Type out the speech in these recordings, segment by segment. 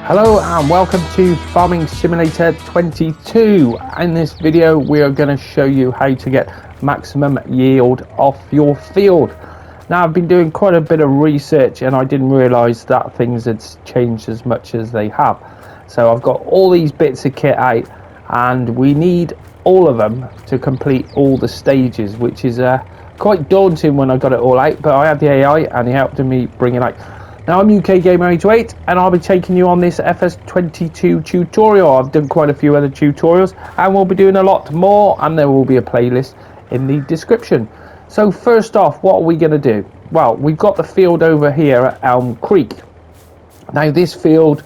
Hello and welcome to Farming Simulator 22. In this video we are going to show you how to get maximum yield off your field. Now I've been doing quite a bit of research and I didn't realise that things had changed as much as they have. So I've got all these bits of kit out and we need all of them to complete all the stages, which is quite daunting when I got it all out, but I had the AI and he helped me bring it out. Now I'm UK Gamer 88 and I'll be taking you on this FS22 tutorial. I've done quite a few other tutorials and we'll be doing a lot more, and there will be a playlist in the description. So first off, what are we going to do? Well, we've got the field over here at Elm Creek. Now this field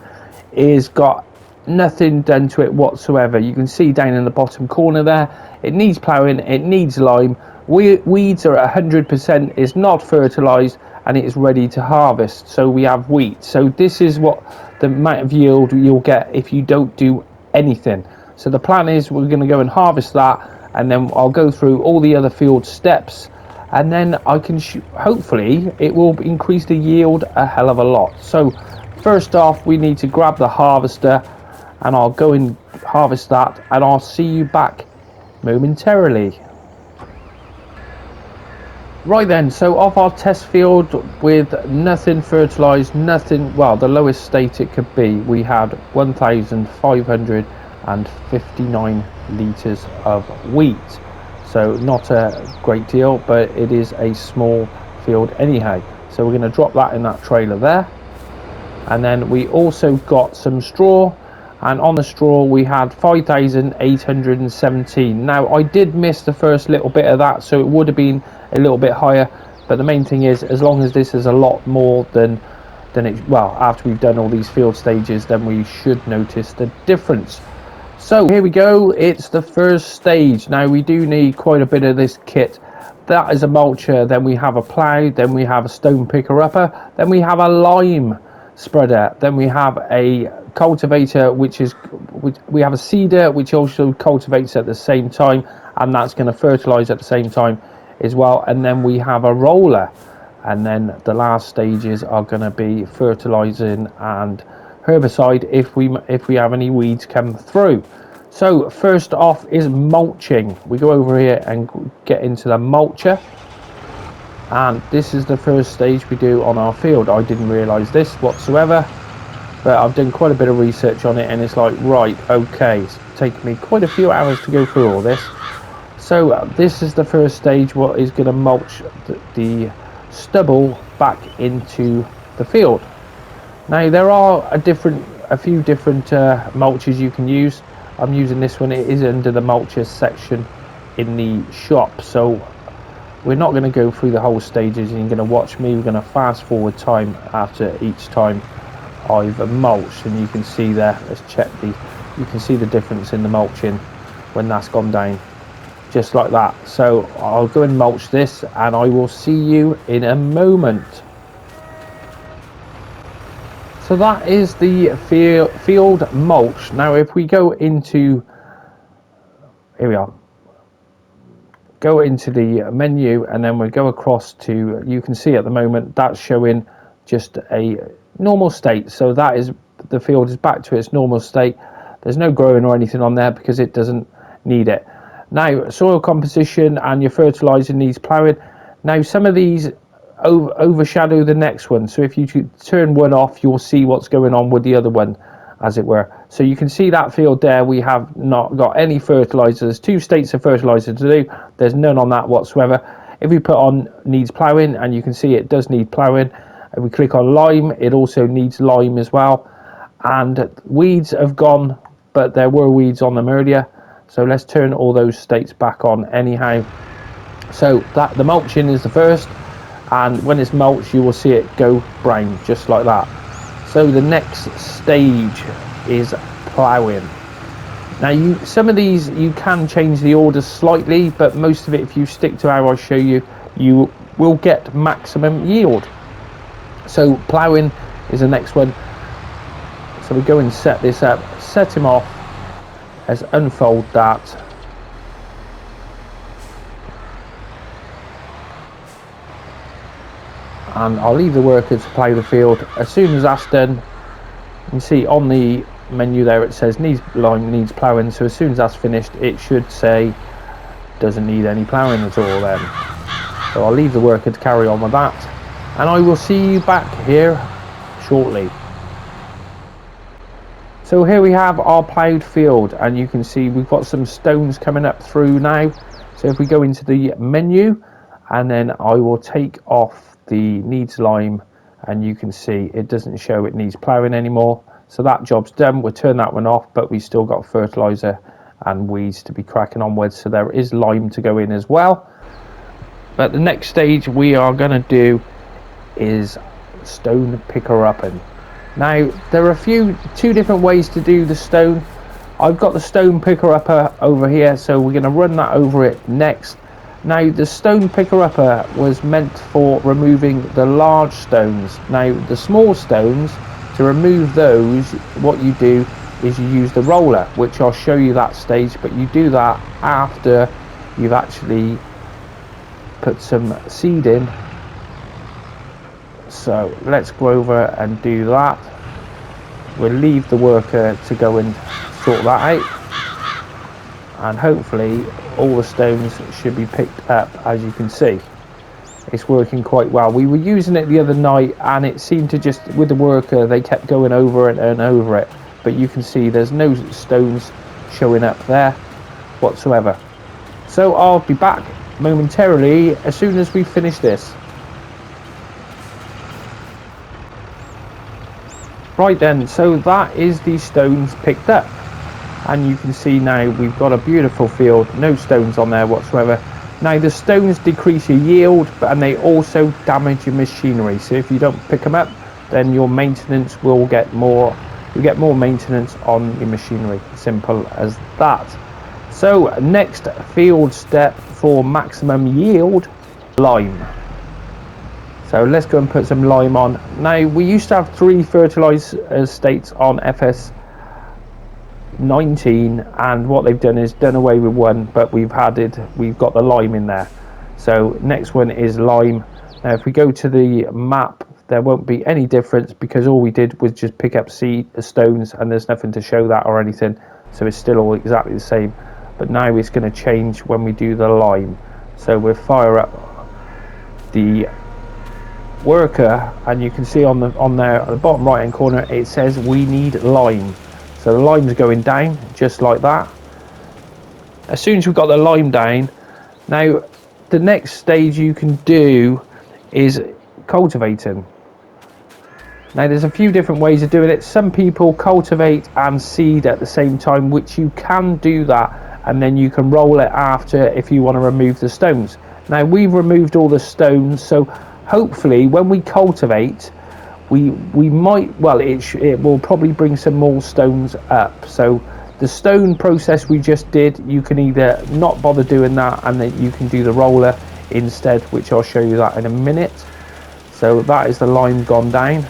is got nothing done to it whatsoever. You can see down in the bottom corner there, it needs ploughing, it needs lime. Weeds are at 100%, it's not fertilised, and it is ready to harvest. So we have wheat. So this is what the amount of yield you'll get if you don't do anything. So the plan is we're going to go and harvest that, and then I'll go through all the other field steps, and then I can hopefully it will increase the yield a hell of a lot. So first off, we need to grab the harvester and I'll go and harvest that, and I'll see you back momentarily. Right then, so off our test field with nothing fertilised, nothing, well, the lowest state it could be, we had 1,559 litres of wheat. So not a great deal, but it is a small field anyhow. So we're going to drop that in that trailer there. And then we also got some straw, and on the straw we had 5,817. Now I did miss the first little bit of that, so it would have been a little bit higher, but the main thing is, as long as this is a lot more than it, well, after we've done all these field stages, then we should notice the difference. So here we go, it's the first stage. Now we do need quite a bit of this kit. That is a mulcher, then we have a plough, then we have a stone picker upper, then we have a lime spreader, then we have a cultivator, which we have a seeder which also cultivates at the same time, and that's going to fertilize at the same time as well. And then we have a roller, and then the last stages are going to be fertilizing and herbicide if we have any weeds come through. So first off is mulching. We go over here and get into the mulcher, and this is the first stage we do on our field. I didn't realize this whatsoever, but I've done quite a bit of research on it, and it's like, right, okay, it's taken me quite a few hours to go through all this. So this is the first stage, what is going to mulch the stubble back into the field. Now there are a few different mulches you can use. I'm using this one. It is under the mulcher section in the shop, so we're not going to go through the whole stages and you're going to watch me. We're going to fast forward time after each time I've mulched, and you can see there, let's check you can see the difference in the mulching when that's gone down, just like that. So I'll go and mulch this and I will see you in a moment. So that is the field mulch. Now if we go into, here we are, go into the menu, and then we go across to, you can see at the moment that's showing just a normal state. So that is, the field is back to its normal state. There's no growing or anything on there because it doesn't need it. Now soil composition and your fertilizer needs ploughing. Now some of these overshadow the next one, so if you turn one off you'll see what's going on with the other one, as it were. So you can see that field there, we have not got any fertilizer. There's two states of fertilizer to do, there's none on that whatsoever. If we put on needs ploughing, and you can see it does need ploughing. If we click on lime, it also needs lime as well. And weeds have gone, but there were weeds on them earlier, so let's turn all those states back on anyhow. So that the mulching is the first, and when it's mulched you will see it go brown just like that. So the next stage is ploughing. Now some of these you can change the order slightly, but most of it, if you stick to how I show you, you will get maximum yield. So ploughing is the next one. So we go and set this up, set him off, let's unfold that. And I'll leave the workers to plough the field. As soon as that's done, You can see on the menu there it says lime needs ploughing, so as soon as that's finished it should say doesn't need any ploughing at all then. So I'll leave the worker to carry on with that, and I will see you back here shortly. So here we have our ploughed field, and you can see we've got some stones coming up through now. So if we go into the menu, and then I will take off the needs lime, and you can see it doesn't show it needs ploughing anymore. So that job's done. We'll turn that one off, but we still got fertilizer and weeds to be cracking on with. So there is lime to go in as well. But the next stage we are going to do is stone picker upping. Now there are two different ways to do the stone. I've got the stone picker upper over here, so we're going to run that over it next. Now the stone picker upper was meant for removing the large stones. Now the small stones, to remove those, what you do is you use the roller, which I'll show you that stage, but you do that after you've actually put some seed in. So let's go over and do that. We'll leave the worker to go and sort that out, and hopefully all the stones should be picked up. As you can see, it's working quite well. We were using it the other night and it seemed to just, with the worker, they kept going over it and over it, but you can see there's no stones showing up there whatsoever. So I'll be back momentarily as soon as we finish this. Right then, so that is the stones picked up, and you can see now we've got a beautiful field, no stones on there whatsoever. Now the stones decrease your yield, and they also damage your machinery, so if you don't pick them up, then your maintenance will get more, you get more maintenance on your machinery. Simple as that. So next field step for maximum yield, lime. So let's go and put some lime on. Now we used to have 3 fertilizer states on FS19, and what they've done is done away with one, but we've got the lime in there. So next one is lime. Now if we go to the map, there won't be any difference because all we did was just pick up stones, and there's nothing to show that or anything, so it's still all exactly the same. But now it's going to change when we do the lime. So we'll fire up the worker, and you can see on there at the bottom right hand corner it says we need lime. So the lime's going down just like that. As soon as we've got the lime down, now the next stage you can do is cultivating. Now there's a few different ways of doing it. Some people cultivate and seed at the same time, which you can do that, and then you can roll it after if you want to remove the stones. Now we've removed all the stones, so hopefully when we cultivate we might, well, it will probably bring some more stones up. So the stone process we just did, you can either not bother doing that and then you can do the roller instead, which I'll show you that in a minute. So that is the lime gone down.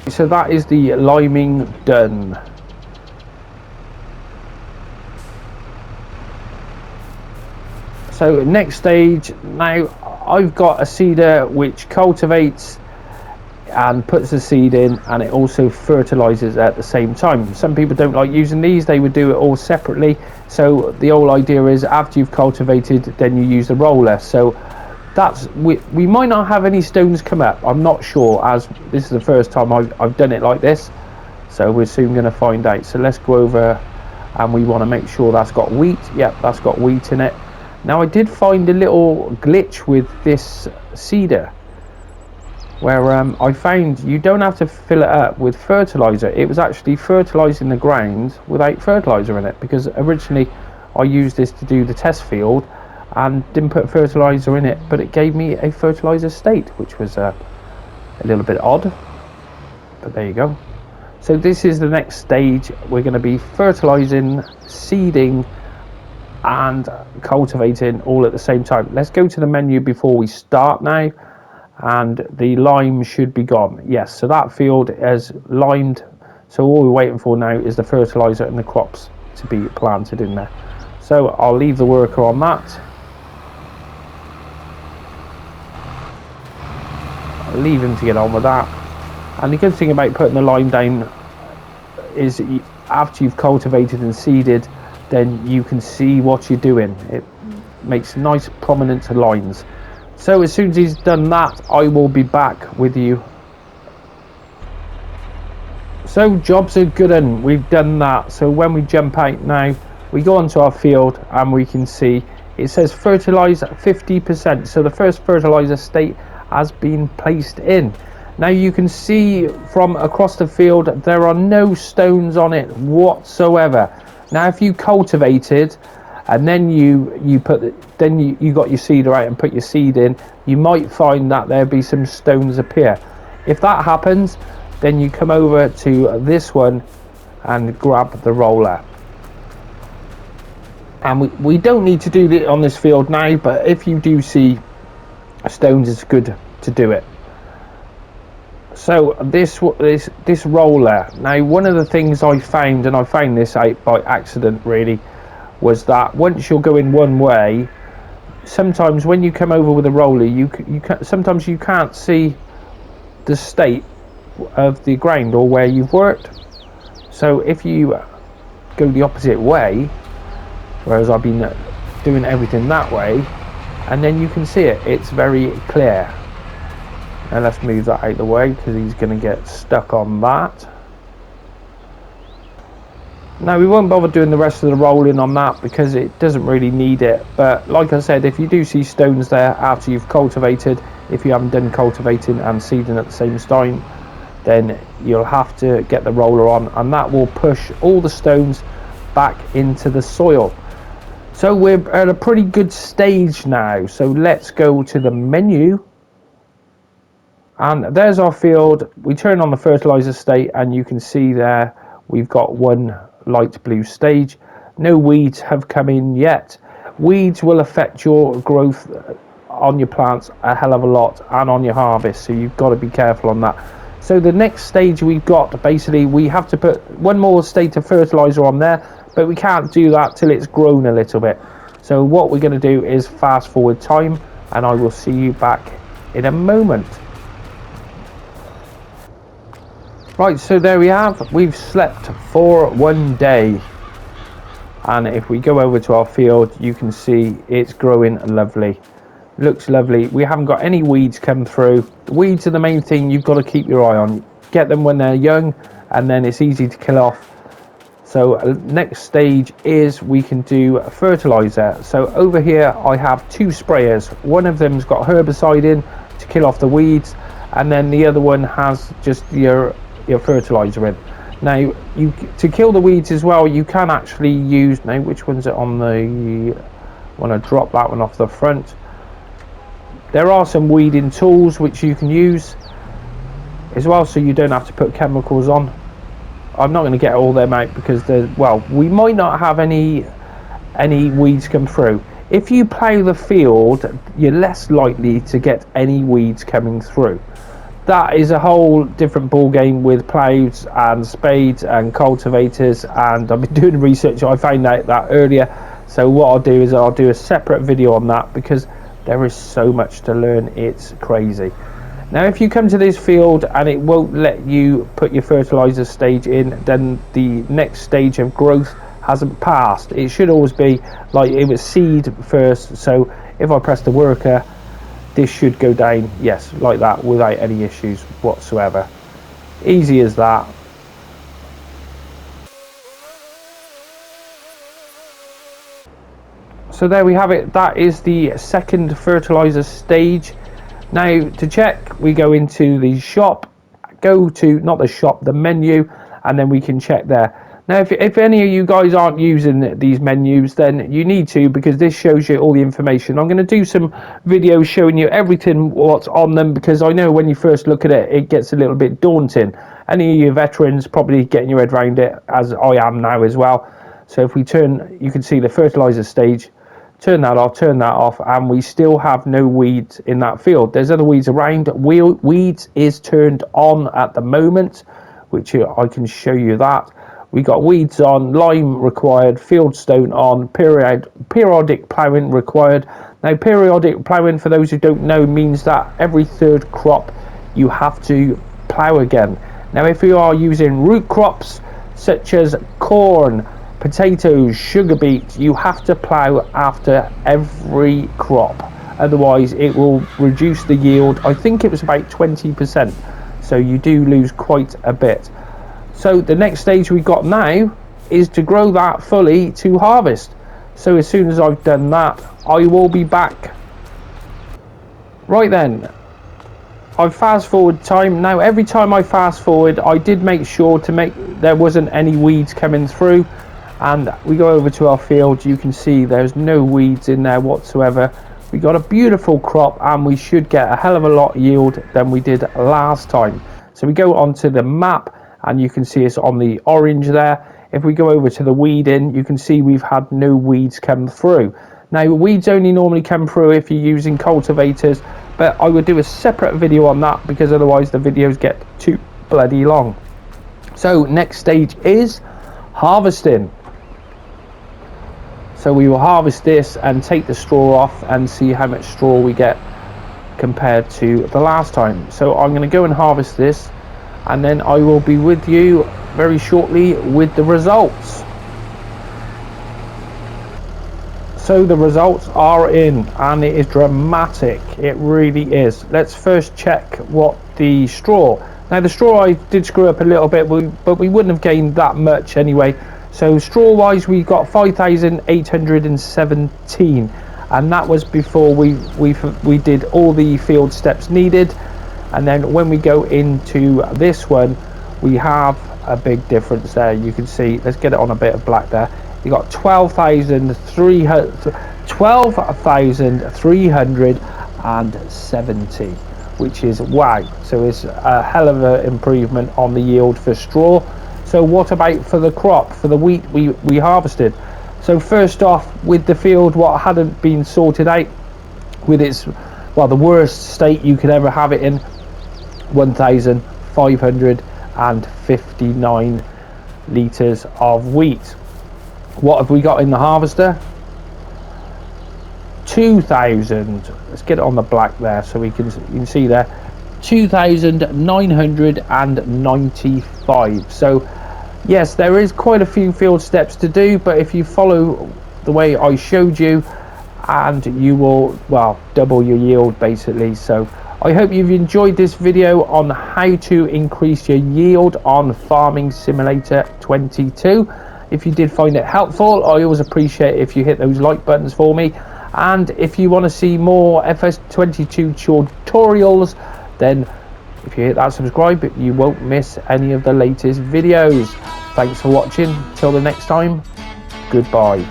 So that is the liming done. So next stage, now I've got a seeder which cultivates and puts the seed in, and it also fertilizes at the same time. Some people don't like using these, they would do it all separately. So the whole idea is after you've cultivated, then you use the roller. So that's, we might not have any stones come up, I'm not sure, as this is the first time I've done it like this. So we're soon going to find out. So let's go over, and we want to make sure that's got wheat. Yep, that's got wheat in it. Now I did find a little glitch with this seeder where I found you don't have to fill it up with fertilizer. It was actually fertilizing the ground without fertilizer in it, because originally I used this to do the test field and didn't put fertilizer in it, but it gave me a fertilizer state, which was a little bit odd, but there you go. So this is the next stage. We're going to be fertilizing, seeding and cultivating all at the same time. Let's go to the menu before we start now, and the lime should be gone. Yes, so that field is limed, so all we're waiting for now is the fertilizer and the crops to be planted in there. So I'll leave the worker on that. I'll leave him to get on with that. And the good thing about putting the lime down is that after you've cultivated and seeded, then you can see what you're doing. It makes nice prominent lines. So as soon as he's done that, I will be back with you. So jobs are good, and we've done that. So when we jump out now, we go onto our field and we can see it says fertilize 50%. So the first fertilizer state has been placed in. Now you can see from across the field there are no stones on it whatsoever. Now if you cultivated and then you got your seeder out and put your seed in, you might find that there'll be some stones appear. If that happens, then you come over to this one and grab the roller. And we don't need to do it on this field now, but if you do see stones, it's good to do it. So this roller, now one of the things I found, and I found this out by accident really, was that once you're going one way, sometimes when you come over with a roller, sometimes you can't see the state of the ground or where you've worked. So if you go the opposite way, whereas I've been doing everything that way, and then you can see it's very clear. Now let's move that out of the way because he's going to get stuck on that. Now we won't bother doing the rest of the rolling on that because it doesn't really need it, but like I said, if you do see stones there after you've cultivated, if you haven't done cultivating and seeding at the same time, then you'll have to get the roller on, and that will push all the stones back into the soil. So we're at a pretty good stage now, so let's go to the menu. And there's our field. We turn on the fertilizer state and you can see there we've got one light blue stage. No weeds have come in yet. Weeds will affect your growth on your plants a hell of a lot and on your harvest, so you've got to be careful on that. So the next stage we've got, basically we have to put one more state of fertilizer on there, but we can't do that till it's grown a little bit. So what we're going to do is fast forward time, and I will see you back in a moment. Right, so there we have, we've slept for one day, and if we go over to our field you can see it's growing lovely, looks lovely. We haven't got any weeds come through. The weeds are the main thing you've got to keep your eye on. Get them when they're young and then it's easy to kill off. So next stage is we can do fertilizer. So over here I have two sprayers. One of them's got herbicide in to kill off the weeds, and then the other one has just your fertilizer in. Now to kill the weeds as well, you can actually use, now which one's it on the, I want to drop that one off the front. There are some weeding tools which you can use as well, so you don't have to put chemicals on. I'm not going to get all them out because there's, well, we might not have any weeds come through. If you plough the field, you're less likely to get any weeds coming through. That is a whole different ball game with ploughs and spades and cultivators, and I've been doing research. I found out that earlier, so what I'll do is I'll do a separate video on that because there is so much to learn, it's crazy. Now if you come to this field and it won't let you put your fertilizer stage in, then the next stage of growth hasn't passed. It should always be like it was seed first, so if I press the worker, this should go down, yes, like that, without any issues whatsoever. Easy as that. So there we have it, that is the second fertilizer stage. Now to check, we go into the shop, go to, not the shop, the menu, and then we can check there. Now if any of you guys aren't using these menus, then you need to, because this shows you all the information. I'm going to do some videos showing you everything what's on them, because I know when you first look at it, it gets a little bit daunting. Any of you veterans probably getting your head around it, as I am now as well. So if we turn, you can see the fertilizer stage, turn that off, and we still have no weeds in that field. There's other weeds around. Weeds is turned on at the moment, which I can show you that. We got weeds on, lime required, field stone on, periodic ploughing required. Now periodic ploughing, for those who don't know, means that every third crop you have to plough again. Now if you are using root crops such as corn, potatoes, sugar beets, you have to plough after every crop, otherwise it will reduce the yield. I think it was about 20%, so you do lose quite a bit. So the next stage we've got now is to grow that fully to harvest. So as soon as I've done that, I will be back. Right then, I fast forward time. Now every time I fast forward, I did make sure to make there wasn't any weeds coming through, and we go over to our field. You can see there's no weeds in there whatsoever. We got a beautiful crop, and we should get a hell of a lot yield than we did last time. So we go onto the map, and you can see it's on the orange there. If we go over to the weeding, you can see we've had no weeds come through. Now weeds only normally come through if you're using cultivators, but I would do a separate video on that because otherwise the videos get too bloody long. So next stage is harvesting. So we will harvest this and take the straw off and see how much straw we get compared to the last time. So I'm going to go and harvest this, and then I will be with you very shortly with the results. So the results are in, and it is dramatic. It really is. Let's first check what the straw. Now the straw I did screw up a little bit, but we wouldn't have gained that much anyway. So straw wise we got 5,817, and that was before we did all the field steps needed. And then when we go into this one, we have a big difference there. You can see, let's get it on a bit of black there. You got 12,370, which is wow. So it's a hell of an improvement on the yield for straw. So what about for the crop, for the wheat we harvested? So first off, with the field, what hadn't been sorted out, with its, well, the worst state you could ever have it in, 1,559 litres of wheat. What have we got in the harvester? 2,000. Let's get it on the black there so you can see there. 2,995. So yes, there is quite a few field steps to do, but if you follow the way I showed you, and you will, well, double your yield basically. So I hope you've enjoyed this video on how to increase your yield on Farming Simulator 22. If you did find it helpful, I always appreciate it if you hit those like buttons for me. And if you want to see more FS22 tutorials, then if you hit that subscribe, you won't miss any of the latest videos. Thanks for watching. Till the next time, goodbye.